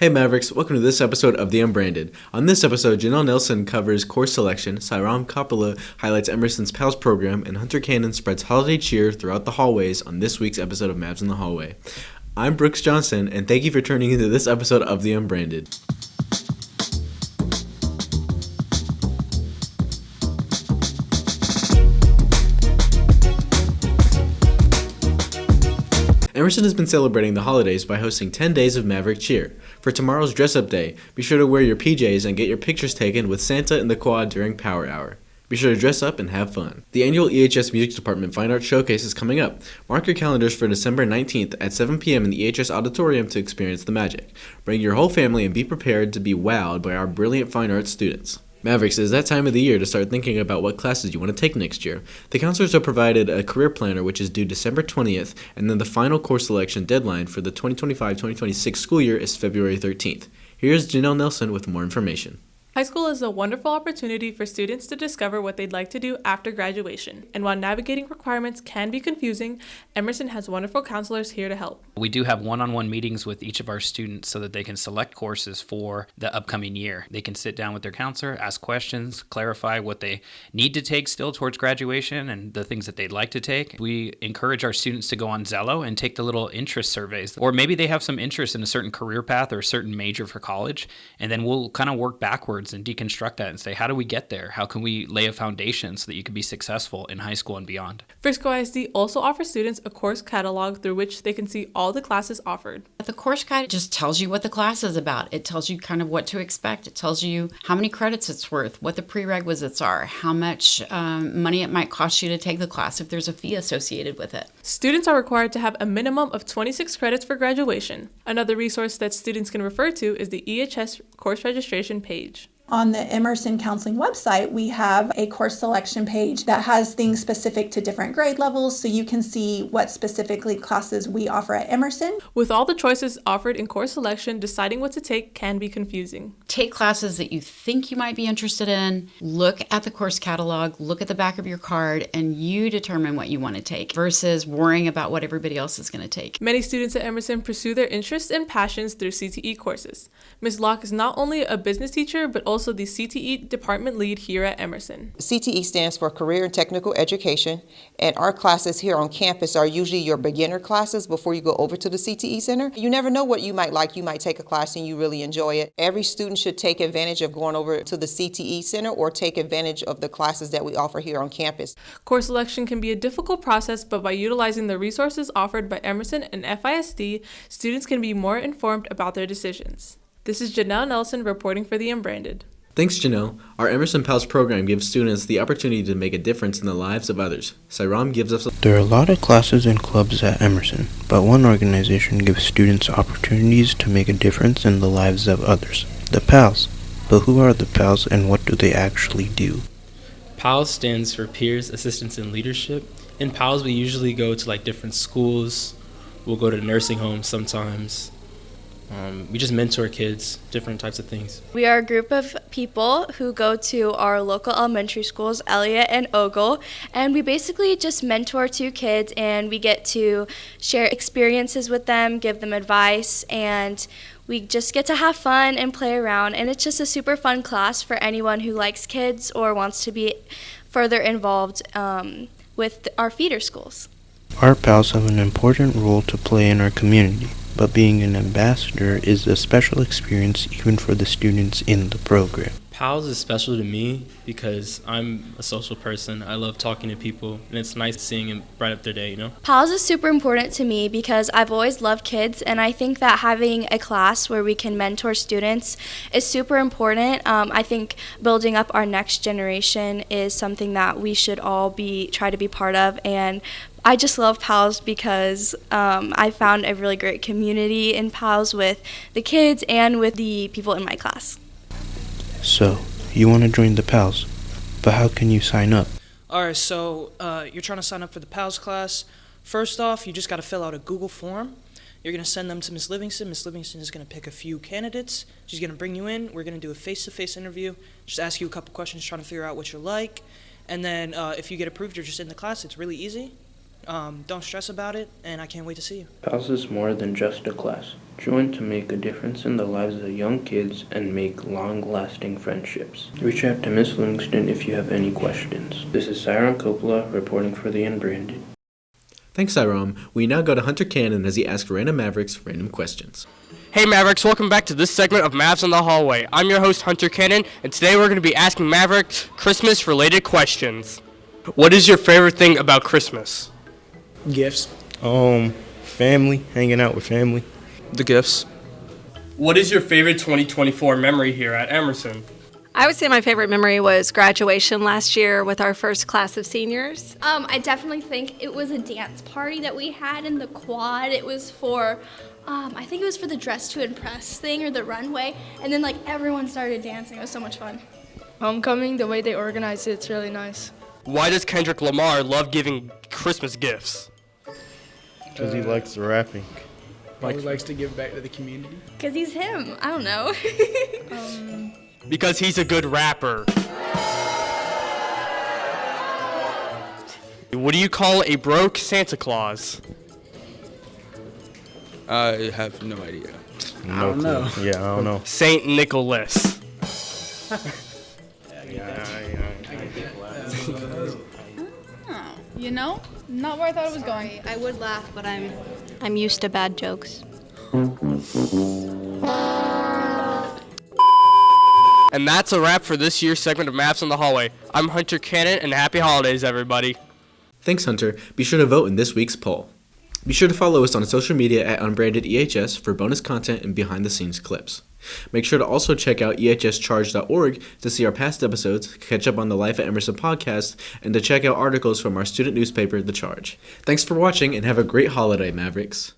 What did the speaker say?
Hey Mavericks, welcome to this episode of The Unbranded. On this episode, Janelle Nelson covers course selection, Sairam Koppula highlights Emerson's PALS program, and Hunter Cannon spreads holiday cheer throughout the hallways on this week's episode of Mavs in the Hallway. I'm Brooks Johnson, and thank you for tuning into this episode of The Unbranded. Emerson has been celebrating the holidays by hosting 10 days of Maverick Cheer. For tomorrow's dress-up day, be sure to wear your PJs and get your pictures taken with Santa in the quad during Power Hour. Be sure to dress up and have fun. The annual EHS Music Department Fine Arts Showcase is coming up. Mark your calendars for December 19th at 7 p.m. in the EHS Auditorium to experience the magic. Bring your whole family and be prepared to be wowed by our brilliant fine arts students. Mavericks, it is that time of the year to start thinking about what classes you want to take next year. The counselors are provided a career planner which is due December 20th, and then the final course selection deadline for the 2025-2026 school year is February 13th. Here's Janelle Nelson with more information. High school is a wonderful opportunity for students to discover what they'd like to do after graduation. And while navigating requirements can be confusing, Emerson has wonderful counselors here to help. We do have one-on-one meetings with each of our students so that they can select courses for the upcoming year. They can sit down with their counselor, ask questions, clarify what they need to take still towards graduation and the things that they'd like to take. We encourage our students to go on Zello and take the little interest surveys. Or maybe they have some interest in a certain career path or a certain major for college, and then we'll kind of work backwards and deconstruct that and say, how do we get there? How can we lay a foundation so that you can be successful in high school and beyond? Frisco ISD also offers students a course catalog through which they can see all the classes offered. The course guide just tells you what the class is about. It tells you kind of what to expect. It tells you how many credits it's worth, what the prerequisites are, how much money it might cost you to take the class if there's a fee associated with it. Students are required to have a minimum of 26 credits for graduation. Another resource that students can refer to is the EHS course registration page. On the Emerson Counseling website, we have a course selection page that has things specific to different grade levels, so you can see what specifically classes we offer at Emerson. With all the choices offered in course selection, deciding what to take can be confusing. Take classes that you think you might be interested in, look at the course catalog, look at the back of your card, and you determine what you want to take versus worrying about what everybody else is going to take. Many students at Emerson pursue their interests and passions through CTE courses. Ms. Locke is not only a business teacher, but also the CTE department lead here at Emerson. CTE stands for Career and Technical Education, and our classes here on campus are usually your beginner classes before you go over to the CTE Center. You never know what you might like. You might take a class and you really enjoy it. Every student should take advantage of going over to the CTE Center or take advantage of the classes that we offer here on campus. Course selection can be a difficult process, but by utilizing the resources offered by Emerson and FISD, students can be more informed about their decisions. This is Janelle Nelson reporting for The Unbranded. Thanks, Janelle. Our Emerson PALS program gives students the opportunity to make a difference in the lives of others. Sairam gives us There are a lot of classes and clubs at Emerson, but one organization gives students opportunities to make a difference in the lives of others. The PALS. But who are the PALS and what do they actually do? PALS stands for Peers, Assistance, and Leadership. In PALS, we usually go to different schools. We'll go to nursing homes sometimes. We just mentor kids, different types of things. We are a group of people who go to our local elementary schools, Elliott and Ogle, and we basically just mentor two kids, and we get to share experiences with them, give them advice, and we just get to have fun and play around, and it's just a super fun class for anyone who likes kids or wants to be further involved with our feeder schools. Our PALS have an important role to play in our community, but being an ambassador is a special experience even for the students in the program. PALS is special to me because I'm a social person. I love talking to people, and it's nice seeing them bright up their day, PALS is super important to me because I've always loved kids, and I think that having a class where we can mentor students is super important. I think building up our next generation is something that we should all try to be part of, and I just love PALS because I found a really great community in PALS with the kids and with the people in my class. So, you want to join the PALS, but how can you sign up? Alright, so you're trying to sign up for the PALS class. First off, you just got to fill out a Google form. You're going to send them to Ms. Livingston. Ms. Livingston is going to pick a few candidates. She's going to bring you in. We're going to do a face-to-face interview. Just ask you a couple questions trying to figure out what you like. And then if you get approved, you're just in the class. It's really easy. Don't stress about it, and I can't wait to see you. PALS is more than just a class. Join to make a difference in the lives of young kids and make long-lasting friendships. Reach out to Miss Livingston if you have any questions. This is Sairam Koppula reporting for the Unbranded. Thanks, Sairam. We now go to Hunter Cannon as he asks random Mavericks random questions. Hey Mavericks, welcome back to this segment of Mavs in the Hallway. I'm your host Hunter Cannon, and today we're going to be asking Mavericks Christmas-related questions. What is your favorite thing about Christmas? Gifts. Family, hanging out with family. The gifts. What is your favorite 2024 memory here at Emerson? I would say my favorite memory was graduation last year with our first class of seniors. I definitely think it was a dance party that we had in the quad. It was for, I think it was for the Dress to Impress thing or the runway, and then like everyone started dancing. It was so much fun. Homecoming, the way they organized it's really nice. Why does Kendrick Lamar love giving Christmas gifts? Because he likes rapping. Probably likes to give back to the community. Because he's him. I don't know. Because he's a good rapper. What do you call a broke Santa Claus? I have no idea. I don't know. Yeah, I don't know. Saint Nicholas. You know, not where I thought it was going. I would laugh, but I'm used to bad jokes. And that's a wrap for this year's segment of Maps in the Hallway. I'm Hunter Cannon, and happy holidays, everybody. Thanks, Hunter. Be sure to vote in this week's poll. Be sure to follow us on social media at Unbranded EHS for bonus content and behind-the-scenes clips. Make sure to also check out ehscharge.org to see our past episodes, catch up on the Life at Emerson podcast, and to check out articles from our student newspaper, The Charge. Thanks for watching, and have a great holiday, Mavericks.